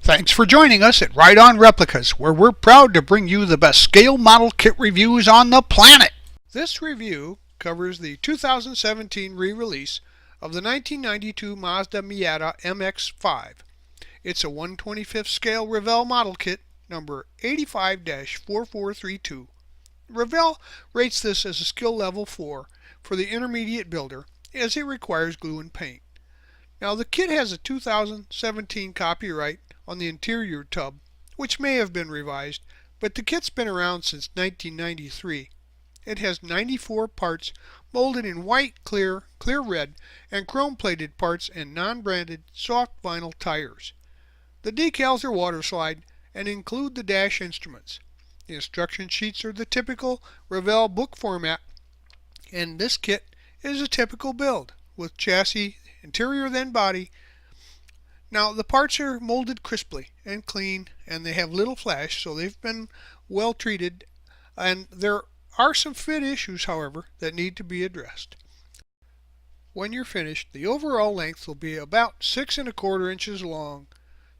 Thanks for joining us at Ride On Replicas, where we're proud to bring you the best scale model kit reviews on the planet. This review covers the 2017 re-release of the 1992 Mazda Miata MX-5. It's a 1/25th scale Revell model kit number 85-4432. Revell rates this as a skill level 4 for the intermediate builder, as it requires glue and paint. Now the kit has a 2017 copyright on the interior tub, which may have been revised, but the kit's been around since 1993. It has 94 parts molded in white, clear red, and chrome-plated parts and non-branded soft vinyl tires. The decals are water slide and include the dash instruments. The instruction sheets are the typical Revell book format, and this kit is a typical build with chassis, interior then body. Now the parts are molded crisply and clean, and they have little flash, so they've been well treated, and there are some fit issues, however, that need to be addressed. When you're finished, the overall length will be about 6 1/4 inches long,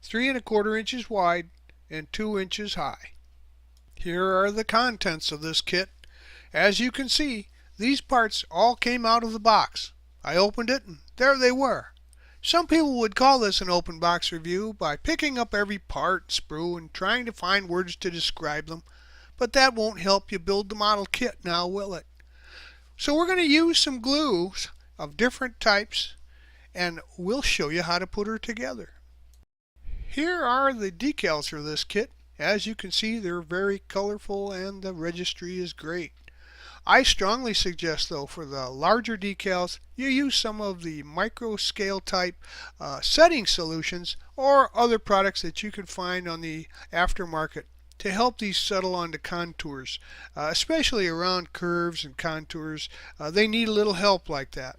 3 1/4 inches wide, and 2 inches high. Here are the contents of this kit. As you can see, these parts all came out of the box. I opened it and there they were. Some people would call this an open box review by picking up every part, sprue, and trying to find words to describe them, but that won't help you build the model kit now, will it? So we're going to use some glues of different types, and we'll show you how to put her together. Here are the decals for this kit. As you can see, they're very colorful and the registry is great. I strongly suggest, though, for the larger decals, you use some of the micro scale type setting solutions or other products that you can find on the aftermarket to help these settle onto contours, especially around curves and contours. They need a little help like that.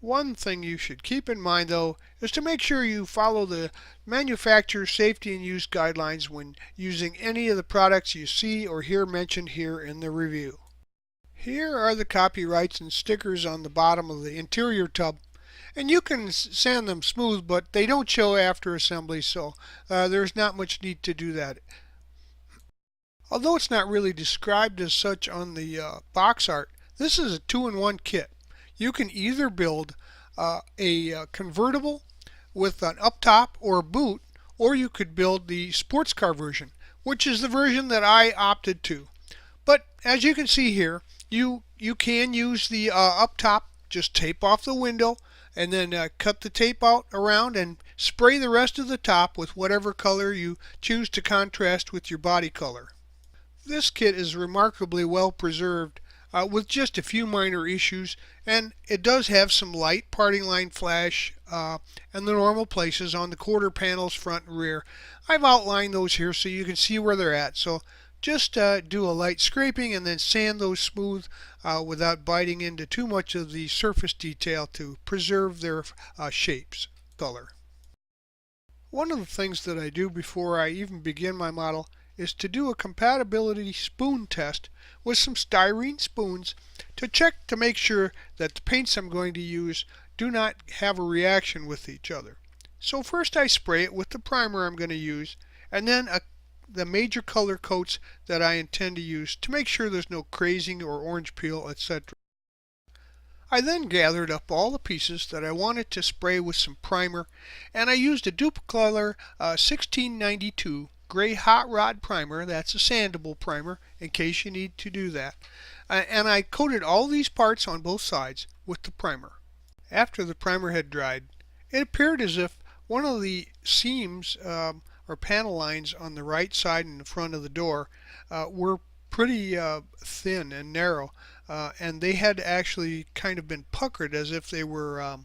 One thing you should keep in mind, though, is to make sure you follow the manufacturer's safety and use guidelines when using any of the products you see or hear mentioned here in the review. Here are the copyrights and stickers on the bottom of the interior tub, and you can sand them smooth, but they don't show after assembly, so there's not much need to do that. Although it's not really described as such on the box art, this is a 2-in-1 kit. You can either build a convertible with an up top or a boot, or you could build the sports car version, which is the version that I opted to. But as you can see here, you can use the up top, just tape off the window, and then cut the tape out around and spray the rest of the top with whatever color you choose to contrast with your body color. This kit is remarkably well preserved, with just a few minor issues, and it does have some light parting line flash and the normal places on the quarter panels front and rear. I've outlined those here so you can see where they're at, so just do a light scraping and then sand those smooth without biting into too much of the surface detail to preserve their shapes, color. One of the things that I do before I even begin my model is to do a compatibility spoon test with some styrene spoons to check to make sure that the paints I'm going to use do not have a reaction with each other. So first I spray it with the primer I'm going to use, and then the major color coats that I intend to use to make sure there's no crazing or orange peel, etc. I then gathered up all the pieces that I wanted to spray with some primer, and I used a Decal 1692 gray hot rod primer. That's a sandable primer in case you need to do that. And I coated all these parts on both sides with the primer. After the primer had dried, it appeared as if one of the seams or panel lines on the right side and the front of the door were pretty thin and narrow, and they had actually kind of been puckered as if they were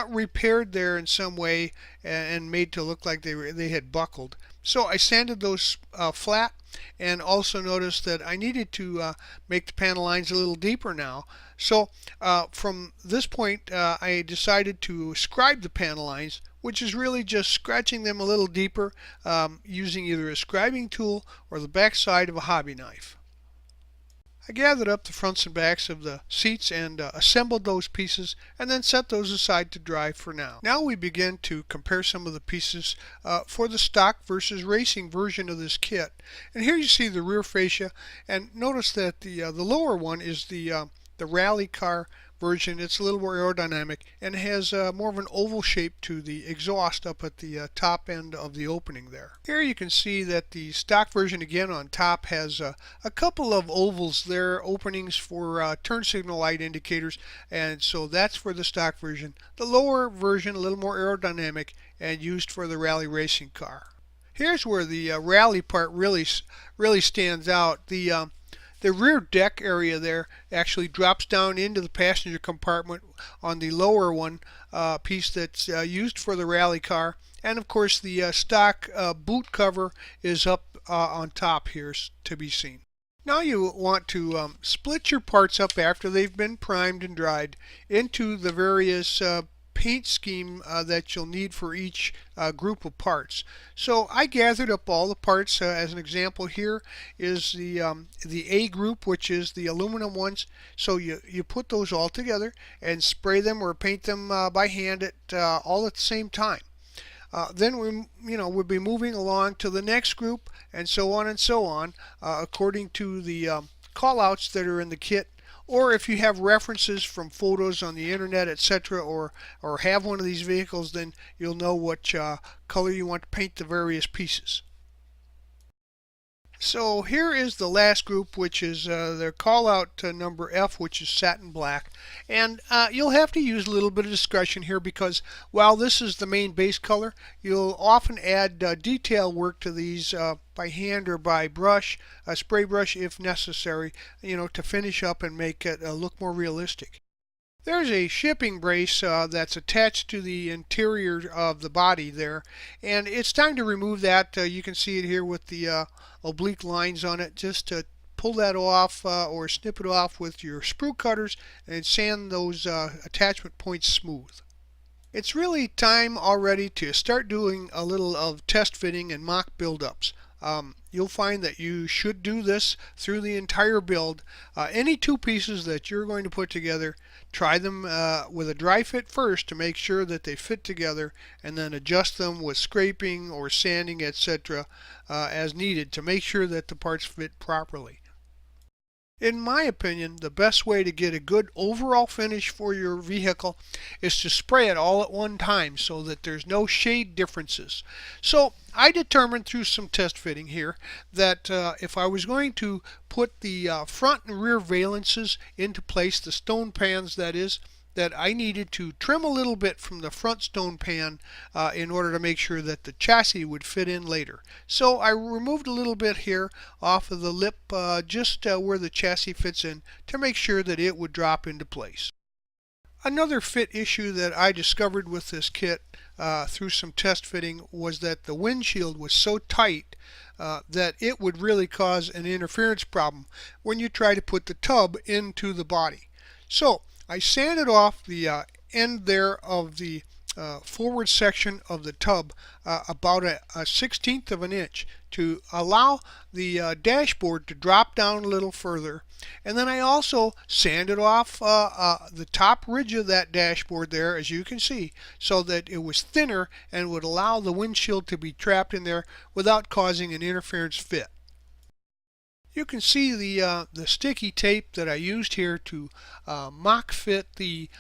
repaired there in some way and made to look like they had buckled. So I sanded those flat, and also noticed that I needed to make the panel lines a little deeper now. So from this point I decided to scribe the panel lines, which is really just scratching them a little deeper using either a scribing tool or the back side of a hobby knife. I gathered up the fronts and backs of the seats and assembled those pieces and then set those aside to dry for now. Now we begin to compare some of the pieces for the stock versus racing version of this kit. And here you see the rear fascia, and notice that the lower one is the rally car version. It's a little more aerodynamic and has more of an oval shape to the exhaust up at the top end of the opening there. Here you can see that the stock version again on top has a couple of ovals there, openings for turn signal light indicators, and so that's for the stock version. The lower version a little more aerodynamic and used for the rally racing car. Here's where the rally part really stands out. The rear deck area there actually drops down into the passenger compartment on the lower one piece that's used for the rally car. And of course the stock boot cover is up on top here to be seen. Now you want to split your parts up after they've been primed and dried into the various paint scheme that you'll need for each group of parts. So I gathered up all the parts. As an example, here is the A group, which is the aluminum ones. So you put those all together and spray them or paint them by hand all at the same time. Then we'll be moving along to the next group, and so on, according to the callouts that are in the kit. Or if you have references from photos on the internet, etc., or have one of these vehicles, then you'll know what color you want to paint the various pieces. So here is the last group, which is their call out number F, which is satin black. And you'll have to use a little bit of discretion here, because while this is the main base color, you'll often add detail work to these by hand or by brush, a spray brush if necessary, to finish up and make it look more realistic. There's a shipping brace that's attached to the interior of the body there, and it's time to remove that. You can see it here with the oblique lines on it. Just to pull that off or snip it off with your sprue cutters and sand those attachment points smooth. It's really time already to start doing a little of test fitting and mock build-ups. You'll find that you should do this through the entire build. Any two pieces that you're going to put together, try them with a dry fit first to make sure that they fit together, and then adjust them with scraping or sanding, etc. As needed to make sure that the parts fit properly. In my opinion, the best way to get a good overall finish for your vehicle is to spray it all at one time so that there's no shade differences. So I determined through some test fitting here that if I was going to put the front and rear valences into place, the stone pans that is, that I needed to trim a little bit from the front stone pan in order to make sure that the chassis would fit in later. So I removed a little bit here off of the lip just where the chassis fits in to make sure that it would drop into place. Another fit issue that I discovered with this kit through some test fitting was that the windshield was so tight that it would really cause an interference problem when you try to put the tub into the body. So I sanded off the end there of the forward section of the tub about a 1/16 of an inch to allow the dashboard to drop down a little further. And then I also sanded off the top ridge of that dashboard there, as you can see, so that it was thinner and would allow the windshield to be trapped in there without causing an interference fit. You can see the sticky tape that I used here to mock fit the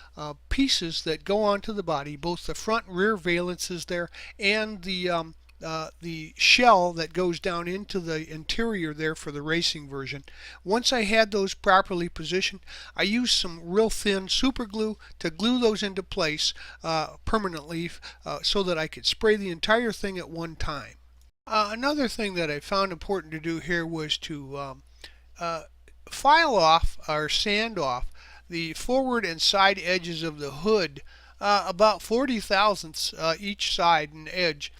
pieces that go onto the body, both the front and rear valences there, and the shell that goes down into the interior there for the racing version. Once I had those properly positioned, I used some real thin super glue to glue those into place permanently so that I could spray the entire thing at one time. Another thing that I found important to do here was to file off or sand off the forward and side edges of the hood about 40 thousandths each side and edge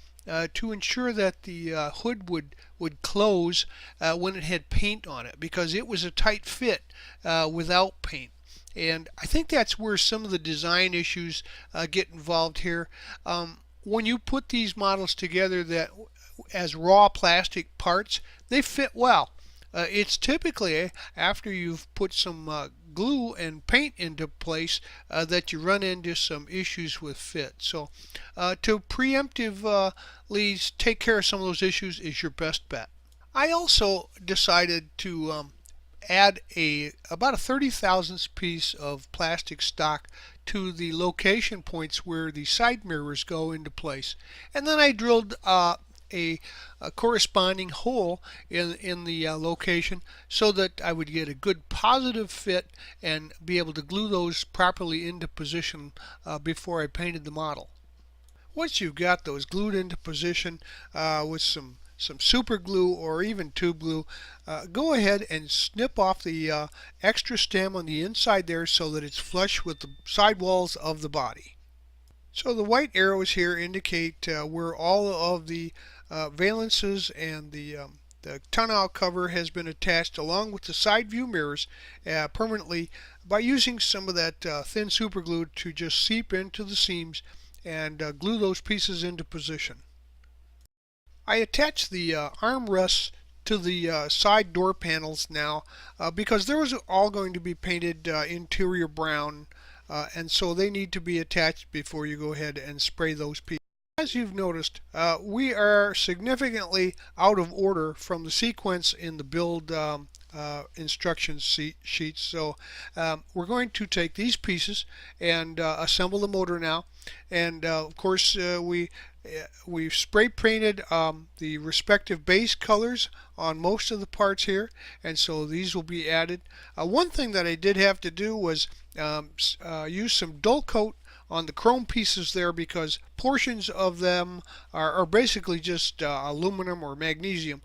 to ensure that the hood would close when it had paint on it, because it was a tight fit without paint. And I think that's where some of the design issues get involved here. When you put these models together that as raw plastic parts, they fit well. It's typically after you've put some glue and paint into place that you run into some issues with fit. So to preemptively take care of some of those issues is your best bet. I also decided to add about a 30 thousandths piece of plastic stock to the location points where the side mirrors go into place, and then I drilled a corresponding hole in the location so that I would get a good positive fit and be able to glue those properly into position before I painted the model. Once you've got those glued into position with some super glue or even tube glue, go ahead and snip off the extra stem on the inside there so that it's flush with the side walls of the body. So the white arrows here indicate where all of the valences and the tonneau cover has been attached along with the side view mirrors permanently by using some of that thin super glue to just seep into the seams and glue those pieces into position. I attached the armrests to the side door panels now because those are all going to be painted interior brown, and so they need to be attached before you go ahead and spray those pieces. As you've noticed, we are significantly out of order from the sequence in the build instructions sheets. So we're going to take these pieces and assemble the motor now. And of course, we've spray painted the respective base colors on most of the parts here, and so these will be added. One thing that I did have to do was use some dull coat on the chrome pieces there because portions of them are basically just aluminum or magnesium.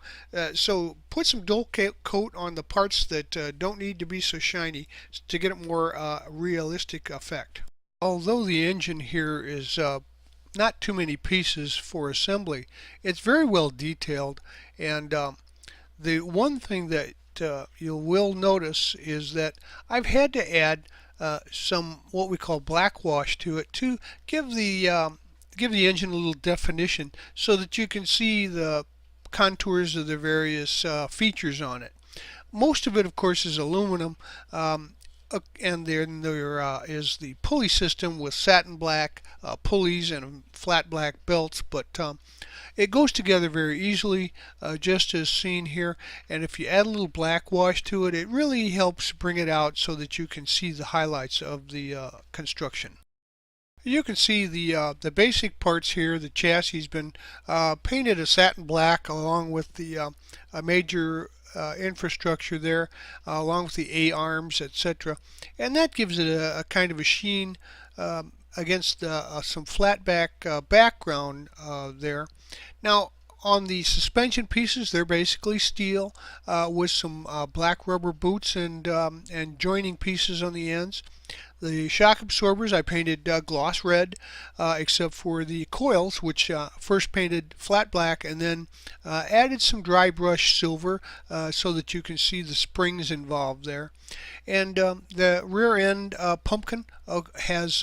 So put some dull coat on the parts that don't need to be so shiny to get a more realistic effect. Although the engine here is not too many pieces for assembly, it's very well detailed, and the one thing that you will notice is that I've had to add some what we call black wash to it to give the engine a little definition so that you can see the contours of the various features on it. Most of it, of course, is aluminum, and then there is the pulley system with satin black pulleys and flat black belts, but it goes together very easily, just as seen here, and if you add a little black wash to it, it really helps bring it out so that you can see the highlights of the construction. You can see the basic parts here. The chassis has been painted a satin black along with the major infrastructure there, along with the A-arms, etc. And that gives it a kind of a sheen against some flat background there. Now on the suspension pieces, they're basically steel with some black rubber boots and joining pieces on the ends. The shock absorbers I painted gloss red, except for the coils, which first painted flat black and then added some dry brush silver so that you can see the springs involved there. And the rear end pumpkin has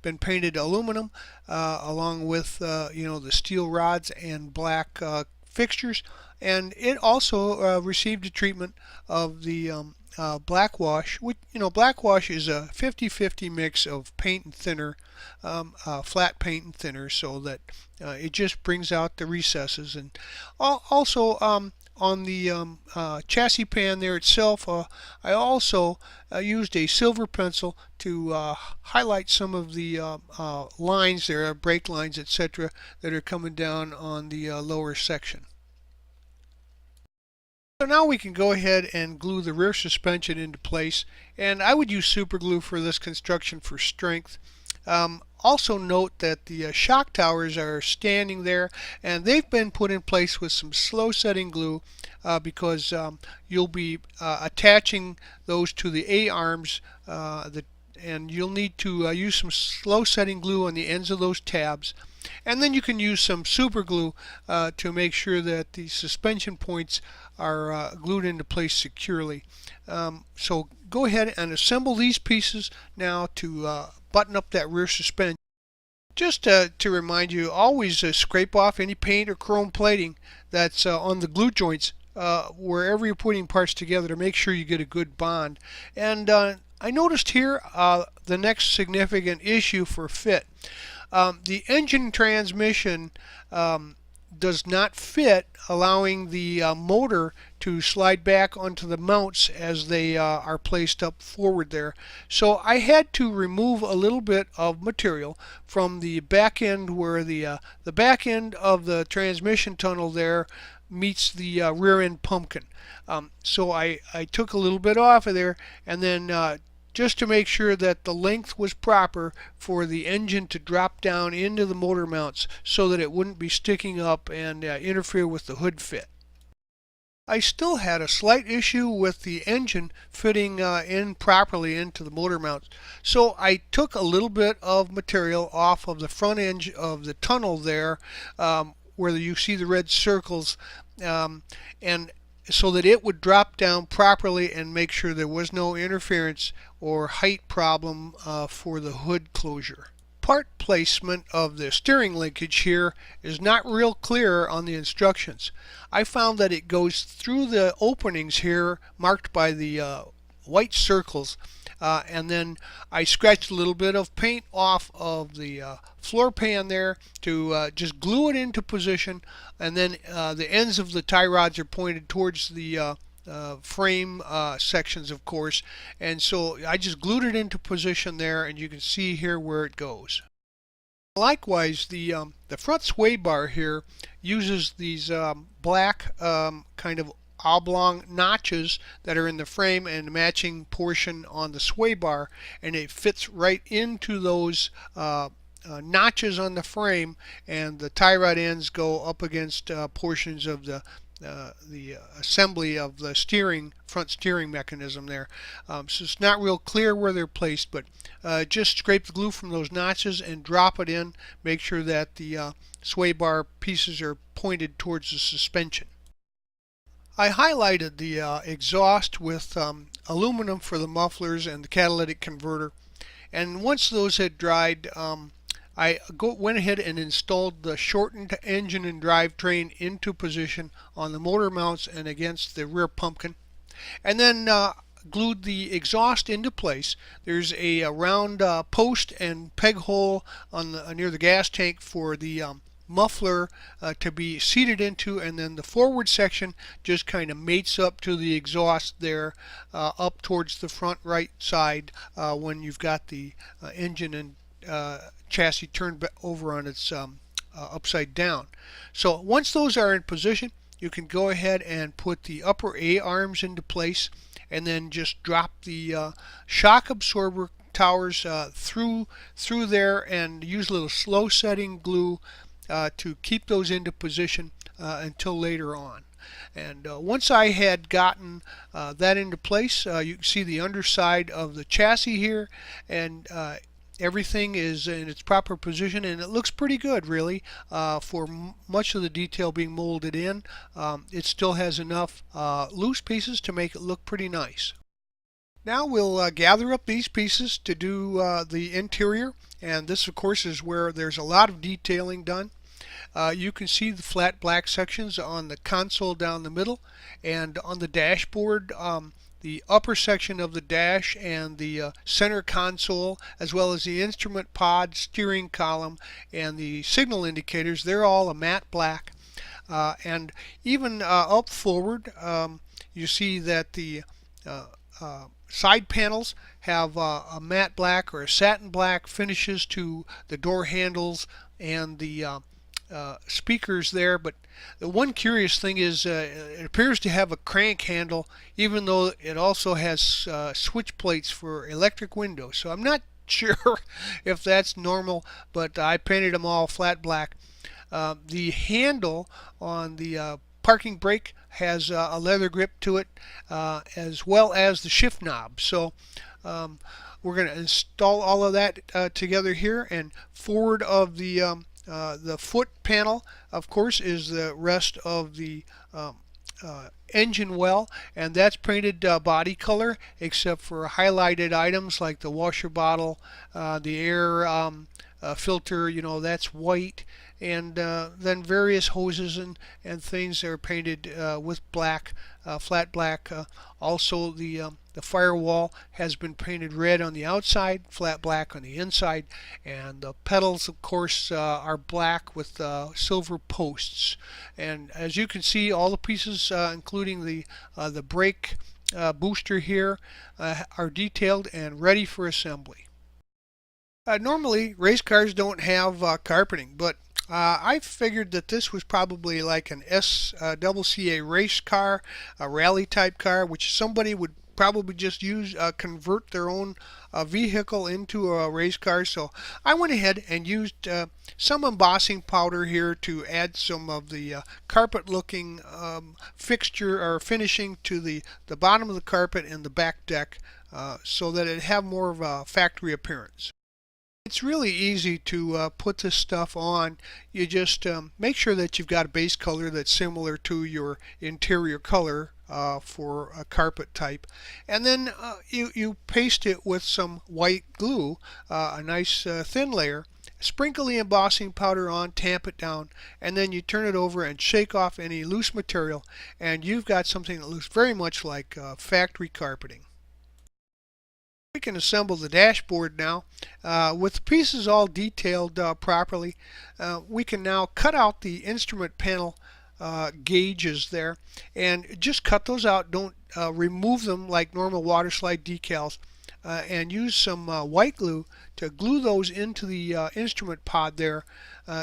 been painted aluminum along with the steel rods and black fixtures, and it also received a treatment of the black wash, which black wash is a 50-50 mix of paint and thinner, flat paint and thinner, so that it just brings out the recesses. And also on the chassis pan there itself, I also used a silver pencil to highlight some of the lines there, brake lines, etc., that are coming down on the lower section. So now we can go ahead and glue the rear suspension into place, and I would use super glue for this construction for strength. Also note that the shock towers are standing there, and they've been put in place with some slow setting glue because you'll be attaching those to the A-arms, and you'll need to use some slow setting glue on the ends of those tabs. And then you can use some super glue to make sure that the suspension points are glued into place securely. So go ahead and assemble these pieces now to button up that rear suspension. Just to remind you, always scrape off any paint or chrome plating that's on the glue joints wherever you're putting parts together to make sure you get a good bond. And I noticed here the next significant issue for fit. The engine transmission does not fit, allowing the motor to slide back onto the mounts as they are placed up forward there. So I had to remove a little bit of material from the back end where the back end of the transmission tunnel there meets the rear end pumpkin. So I took a little bit off of there, and then just to make sure that the length was proper for the engine to drop down into the motor mounts so that it wouldn't be sticking up and interfere with the hood fit. I still had a slight issue with the engine fitting in properly into the motor mounts. So I took a little bit of material off of the front edge of the tunnel there, where you see the red circles, and so that it would drop down properly and make sure there was no interference or height problem for the hood closure. Part placement of the steering linkage here is not real clear on the instructions. I found that it goes through the openings here marked by the white circles, and then I scratched a little bit of paint off of the floor pan there to just glue it into position, and then the ends of the tie rods are pointed towards the frame sections, of course, and so I just glued it into position there, and you can see here where it goes. Likewise, the front sway bar here uses these black kind of oblong notches that are in the frame and the matching portion on the sway bar, and it fits right into those notches on the frame, and the tie rod ends go up against portions of the assembly of the front steering mechanism there. So it's not real clear where they're placed, but just scrape the glue from those notches and drop it in. Make sure that the sway bar pieces are pointed towards the suspension. I highlighted the exhaust with aluminum for the mufflers and the catalytic converter, and once those had dried, I went ahead and installed the shortened engine and drivetrain into position on the motor mounts and against the rear pumpkin, and then glued the exhaust into place. There's a round post and peg hole on near the gas tank for the muffler to be seated into, and then the forward section just kind of mates up to the exhaust there, up towards the front right side when you've got the engine and chassis turned over on its upside down. So once those are in position, you can go ahead and put the upper A arms into place, and then just drop the shock absorber towers through there, and use a little slow setting glue to keep those into position until later on. And once I had gotten that into place, you can see the underside of the chassis here, and everything is in its proper position, and it looks pretty good, really, for much of the detail being molded in. It still has enough loose pieces to make it look pretty nice. Now we'll gather up these pieces to do the interior, and this of course is where there's a lot of detailing done. You can see the flat black sections on the console down the middle, and on the dashboard, the upper section of the dash and the center console, as well as the instrument pod, steering column, and the signal indicators, they're all a matte black. And even up forward, you see that the side panels have a matte black or a satin black finishes to the door handles and the speakers there. But the one curious thing is it appears to have a crank handle, even though it also has switch plates for electric windows. So I'm not sure if that's normal, but I painted them all flat black. The handle on the parking brake has a leather grip to it, as well as the shift knob. So we're going to install all of that together here. And forward of the foot panel, of course, is the rest of the engine well, and that's painted body color, except for highlighted items like the washer bottle, the air filter, that's white, and then various hoses and things are painted with black, flat black. Also, the firewall has been painted red on the outside, flat black on the inside, and the pedals, of course, are black with silver posts. And as you can see, all the pieces, including the brake booster here, are detailed and ready for assembly. Normally, race cars don't have carpeting, but I figured that this was probably like an SCCA race car, a rally type car, which somebody would probably just use, convert their own vehicle into a race car. So I went ahead and used some embossing powder here to add some of the carpet looking fixture or finishing to the bottom of the carpet and the back deck, so that it have more of a factory appearance. It's really easy to put this stuff on. You just make sure that you've got a base color that's similar to your interior color for a carpet type. And then you paste it with some white glue, a nice thin layer. Sprinkle the embossing powder on, tamp it down, and then you turn it over and shake off any loose material, and you've got something that looks very much like factory carpeting. We can assemble the dashboard now. With the pieces all detailed properly, we can now cut out the instrument panel gauges there and just cut those out. Don't remove them like normal water slide decals, and use some white glue to glue those into the instrument pod there,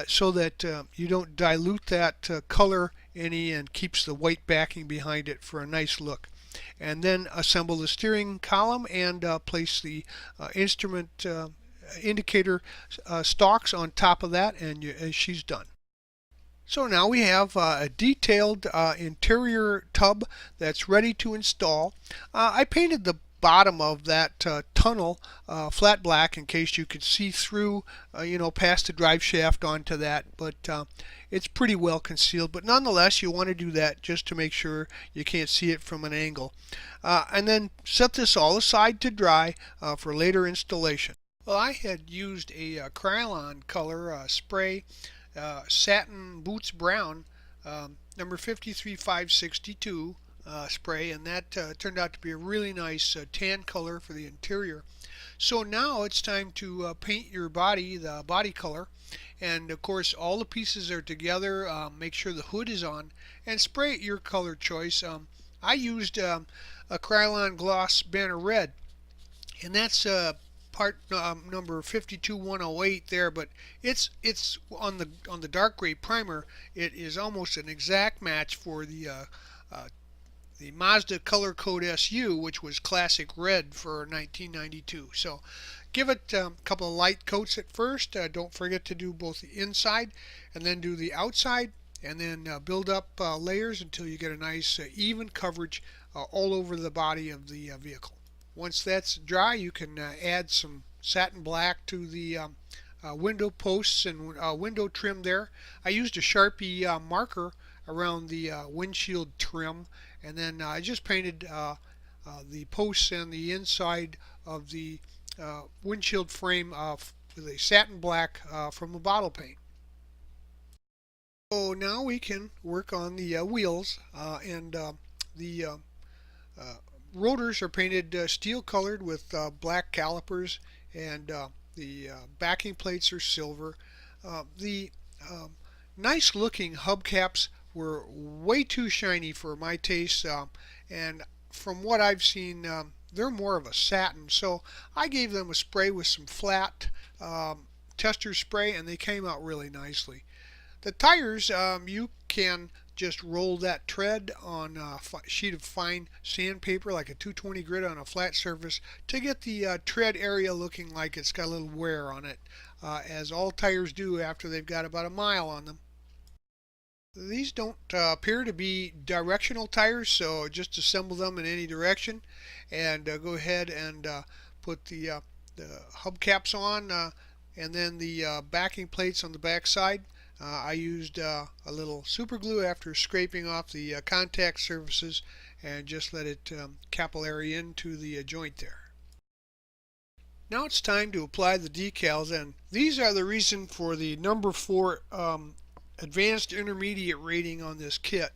so that you don't dilute that color any and keeps the white backing behind it for a nice look. And then assemble the steering column and place the instrument indicator stalks on top of that, and she's done. So now we have a detailed interior tub that's ready to install. I painted the bottom of that tunnel flat black in case you could see through, past the drive shaft onto that, but it's pretty well concealed. But nonetheless, you want to do that just to make sure you can't see it from an angle. And then set this all aside to dry for later installation. Well, I had used a Krylon color spray, satin boots brown, number 53562. Spray, and that turned out to be a really nice tan color for the interior. So now it's time to paint your body, the body color, and of course all the pieces are together. Make sure the hood is on and spray it your color choice. I used a Krylon gloss banner red, and that's part number 52108 there, but it's on the dark gray primer. It is almost an exact match for the Mazda Color Code SU, which was classic red for 1992. So give it a couple of light coats at first. Don't forget to do both the inside and then do the outside, and then build up layers until you get a nice even coverage all over the body of the vehicle. Once that's dry, you can add some satin black to the window posts and window trim there. I used a Sharpie marker around the windshield trim, and then I just painted the posts and the inside of the windshield frame with a satin black from a bottle paint. So now we can work on the wheels, and the rotors are painted steel colored with black calipers, and the backing plates are silver. The nice looking hubcaps were way too shiny for my taste, and from what I've seen, they're more of a satin, so I gave them a spray with some flat tester spray, and they came out really nicely. The tires, you can just roll that tread on a sheet of fine sandpaper like a 220 grit on a flat surface to get the tread area looking like it's got a little wear on it, as all tires do after they've got about a mile on them. These don't appear to be directional tires, so just assemble them in any direction, and go ahead and put the hubcaps on, and then the backing plates on the back side. I used a little super glue after scraping off the contact surfaces, and just let it capillary into the joint there. Now it's time to apply the decals, and these are the reason for the number 4 advanced intermediate rating on this kit.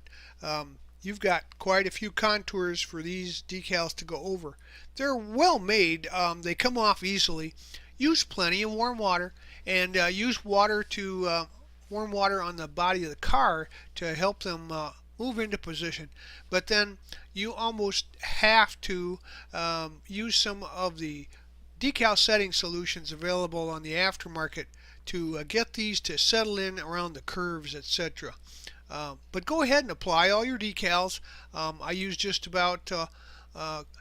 You've got quite a few contours for these decals to go over. They're well made. They come off easily. Use plenty of warm water, and use warm water on the body of the car to help them move into position. But then you almost have to use some of the decal setting solutions available on the aftermarket to get these to settle in around the curves, etc. But go ahead and apply all your decals. I use just about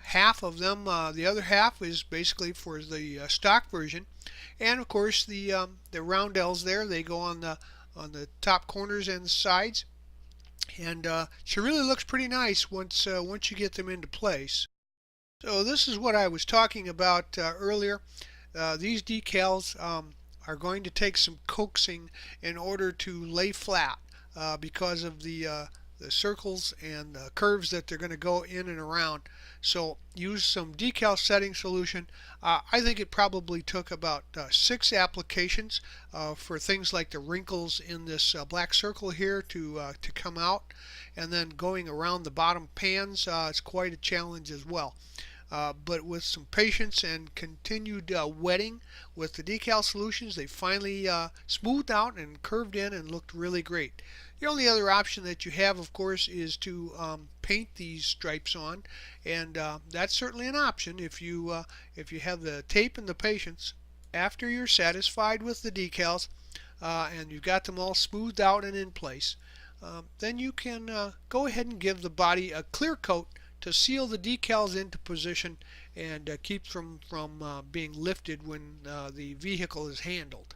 half of them. The other half is basically for the stock version, and of course the roundels there, they go on the top corners and the sides, and she really looks pretty nice once you get them into place. So this is what I was talking about earlier. These decals are going to take some coaxing in order to lay flat because of the circles and curves that they're going to go in and around. So use some decal setting solution. I think it probably took about 6 applications for things like the wrinkles in this black circle here to come out, and then going around the bottom pans is quite a challenge as well. But with some patience and continued wetting with the decal solutions, they finally smoothed out and curved in and looked really great. The only other option that you have, of course, is to paint these stripes on, and that's certainly an option if you have the tape and the patience. After you're satisfied with the decals and you've got them all smoothed out and in place, then you can go ahead and give the body a clear coat to seal the decals into position and keep them from being lifted when the vehicle is handled.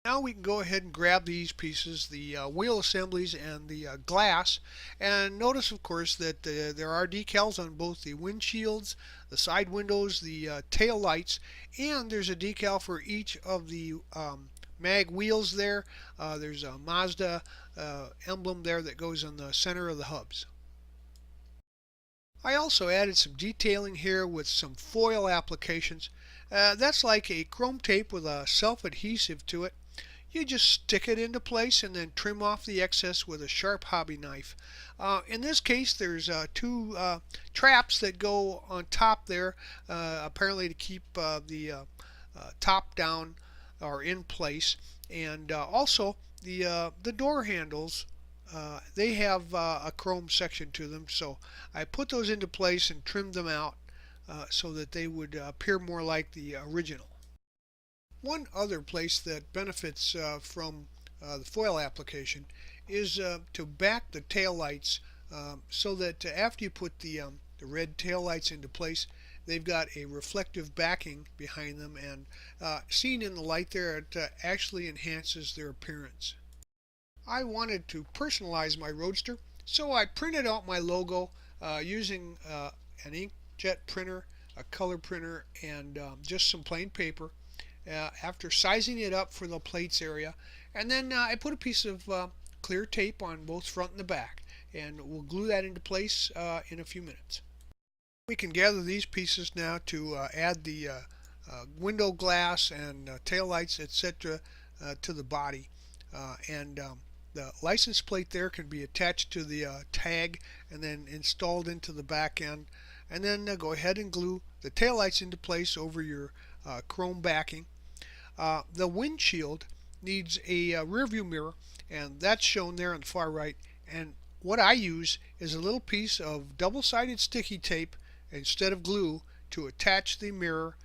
Now we can go ahead and grab these pieces, the wheel assemblies and the glass, and notice of course that there are decals on both the windshields, the side windows, the tail lights, and there's a decal for each of the mag wheels there. There's a Mazda emblem there that goes in the center of the hubs. I also added some detailing here with some foil applications. That's like a chrome tape with a self-adhesive to it. You just stick it into place and then trim off the excess with a sharp hobby knife. In this case, there's 2 traps that go on top there, apparently to keep the top down or in place, and also the door handles. They have a chrome section to them, so I put those into place and trimmed them out so that they would appear more like the original. One other place that benefits from the foil application is to back the tail lights so that after you put the red tail lights into place, they've got a reflective backing behind them, and seen in the light there, it actually enhances their appearance. I wanted to personalize my Roadster, so I printed out my logo using an inkjet printer, a color printer, and just some plain paper. After sizing it up for the plates area, and then I put a piece of clear tape on both front and the back, and we'll glue that into place in a few minutes. We can gather these pieces now to add the window glass and tail lights, etc. To the body, and the license plate there can be attached to the tag and then installed into the back end, and then go ahead and glue the tail lights into place over your chrome backing. The windshield needs a rear view mirror, and that's shown there on the far right, and what I use is a little piece of double-sided sticky tape instead of glue to attach the mirror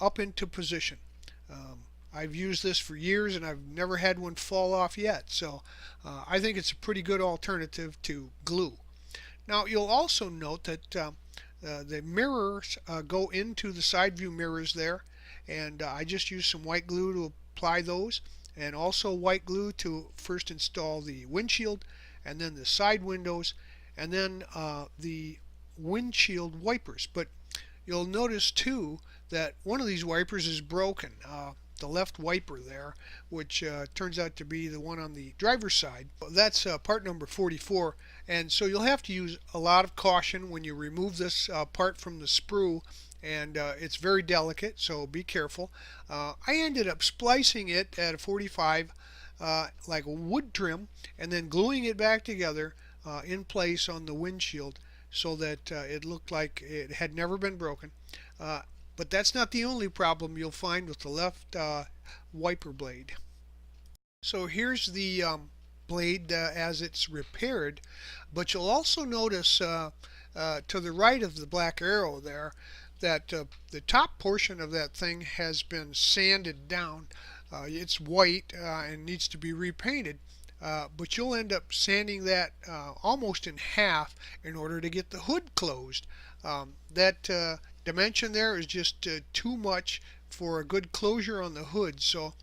up into position. I've used this for years and I've never had one fall off yet, so I think it's a pretty good alternative to glue. Now you'll also note that the mirrors go into the side view mirrors there, and I just used some white glue to apply those, and also white glue to first install the windshield, and then the side windows, and then the windshield wipers. But you'll notice too that one of these wipers is broken, the left wiper there, which turns out to be the one on the driver's side. That's part number 44, and so you'll have to use a lot of caution when you remove this part from the sprue and it's very delicate, so be careful. I ended up splicing it at a 45 like wood trim, and then gluing it back together in place on the windshield so that it looked like it had never been broken. Uh, but that's not the only problem you'll find with the left wiper blade. So here's the blade as it's repaired, but you'll also notice to the right of the black arrow there that the top portion of that thing has been sanded down. It's white and needs to be repainted, but you'll end up sanding that almost in half in order to get the hood closed. That dimension there is just too much for a good closure on the hood, so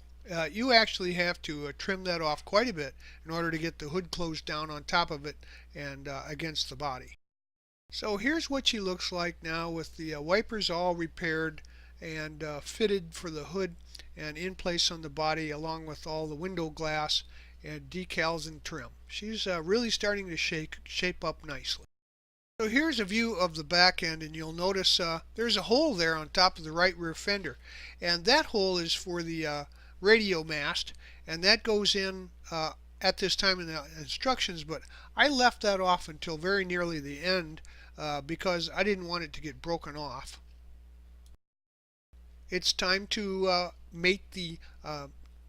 you actually have to trim that off quite a bit in order to get the hood closed down on top of it and against the body. So here's what she looks like now with the wipers all repaired and fitted for the hood and in place on the body, along with all the window glass and decals and trim. She's really starting to shape up nicely. So here's a view of the back end, and you'll notice there's a hole there on top of the right rear fender, and that hole is for the radio mast, and that goes in at this time in the instructions, but I left that off until very nearly the end because I didn't want it to get broken off. It's time to mate the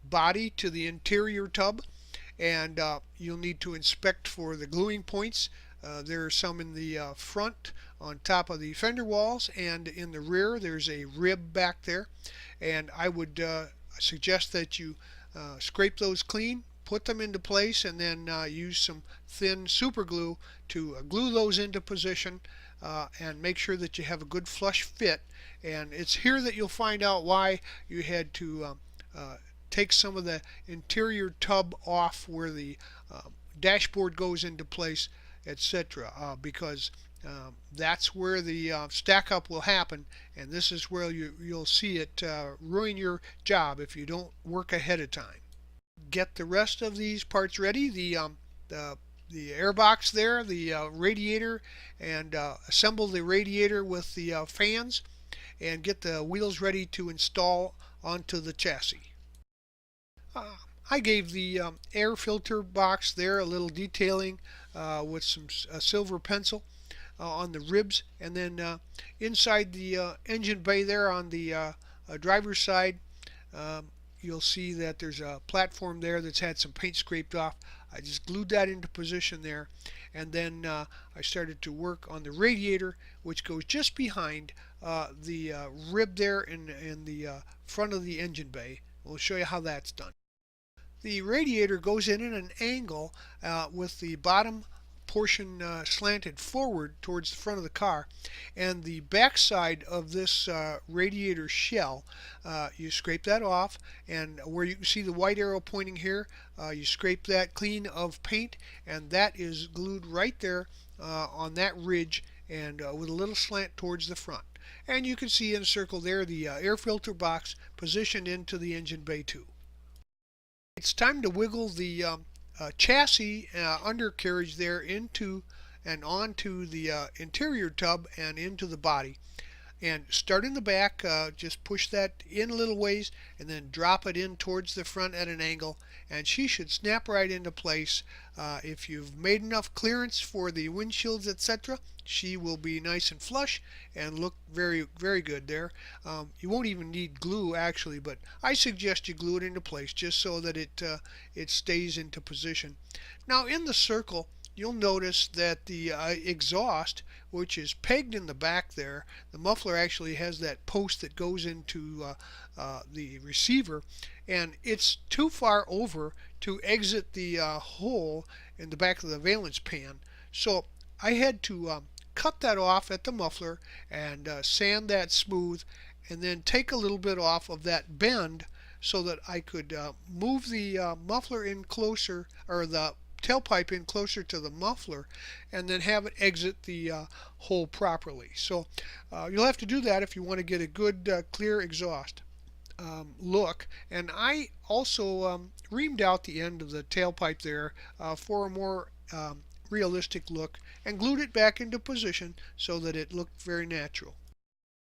body to the interior tub, and you'll need to inspect for the gluing points. There are some in the front on top of the fender walls, and in the rear there's a rib back there, and I would suggest that you scrape those clean, put them into place, and then use some thin super glue to glue those into position and make sure that you have a good flush fit. And it's here that you'll find out why you had to take some of the interior tub off where the dashboard goes into place, etc. Because that's where the stack up will happen, and this is where you'll see it ruin your job if you don't work ahead of time. Get the rest of these parts ready, the air box there, the radiator, and assemble the radiator with the fans, and get the wheels ready to install onto the chassis. I gave the air filter box there a little detailing with some silver pencil on the ribs, and then inside the engine bay there on the driver's side, you'll see that there's a platform there that's had some paint scraped off. I just glued that into position there, and then I started to work on the radiator, which goes just behind the rib there in the front of the engine bay. We'll show you how that's done. The radiator goes in at an angle with the bottom portion slanted forward towards the front of the car, and the back side of this radiator shell, you scrape that off, and where you can see the white arrow pointing here, you scrape that clean of paint, and that is glued right there on that ridge, and with a little slant towards the front. And you can see in a circle there the air filter box positioned into the engine bay too. It's time to wiggle the chassis undercarriage there into and onto the interior tub and into the body. And start in the back, just push that in a little ways and then drop it in towards the front at an angle, and she should snap right into place. If you've made enough clearance for the windshields, etc., she will be nice and flush and look very, very good there. You won't even need glue actually, but I suggest you glue it into place just so that it stays into position. Now in the circle, you'll notice that the exhaust, which is pegged in the back there, the muffler actually has that post that goes into the receiver, and it's too far over to exit the hole in the back of the valence pan. So I had to cut that off at the muffler and sand that smooth, and then take a little bit off of that bend so that I could move the muffler in closer, or the tailpipe in closer to the muffler, and then have it exit the hole properly. So you'll have to do that if you want to get a good clear exhaust look. And I also reamed out the end of the tailpipe there for a more realistic look, and glued it back into position so that it looked very natural.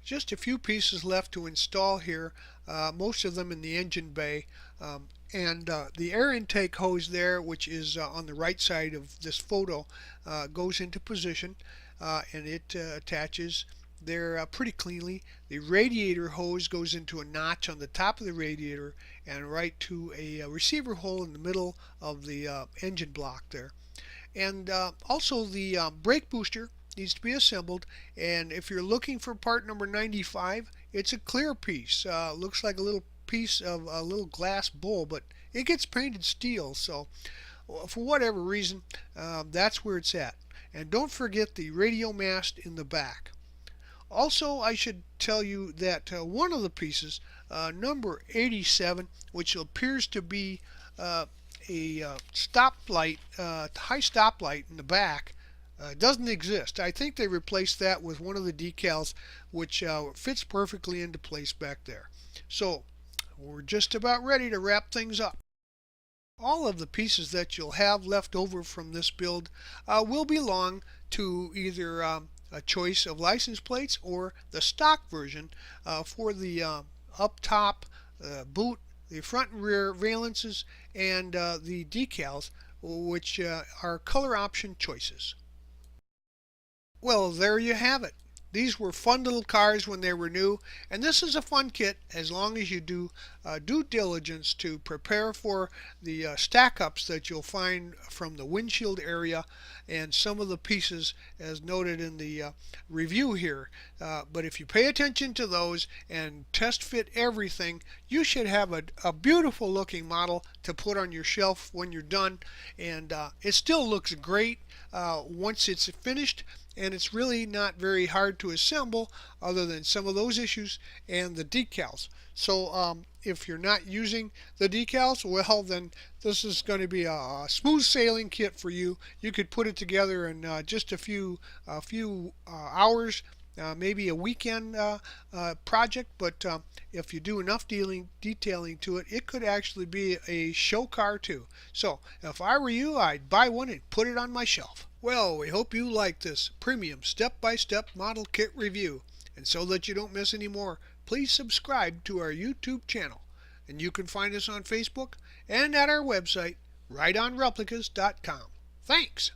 Just a few pieces left to install here, most of them in the engine bay. And the air intake hose there, which is on the right side of this photo, goes into position and it attaches there pretty cleanly. The radiator hose goes into a notch on the top of the radiator and right to a receiver hole in the middle of the engine block there. And also the brake booster needs to be assembled, and if you're looking for part number 95, it's a clear piece. Looks like a little piece of a little glass bowl, but it gets painted steel, so for whatever reason, that's where it's at. And don't forget the radio mast in the back. Also, I should tell you that one of the pieces, number 87, which appears to be a stoplight, high stoplight in the back, doesn't exist. I think they replaced that with one of the decals, which fits perfectly into place back there. So we're just about ready to wrap things up. All of the pieces that you'll have left over from this build will belong to either a choice of license plates or the stock version for the up top, boot, the front and rear valances, and the decals, which are color option choices. Well, there you have it. These were fun little cars when they were new, and this is a fun kit as long as you do due diligence to prepare for the stack-ups that you'll find from the windshield area and some of the pieces as noted in the review here. But if you pay attention to those and test fit everything, you should have a beautiful looking model to put on your shelf when you're done, and it still looks great once it's finished. And it's really not very hard to assemble other than some of those issues and the decals. So if you're not using the decals, well then this is going to be a smooth sailing kit for you. You could put it together in just a few hours, maybe a weekend project, but if you do enough detailing to it, it could actually be a show car too. So if I were you, I'd buy one and put it on my shelf. Well, we hope you like this premium step-by-step model kit review, and so that you don't miss any more, please subscribe to our YouTube channel, and you can find us on Facebook and at our website rideonreplicas.com. Thanks!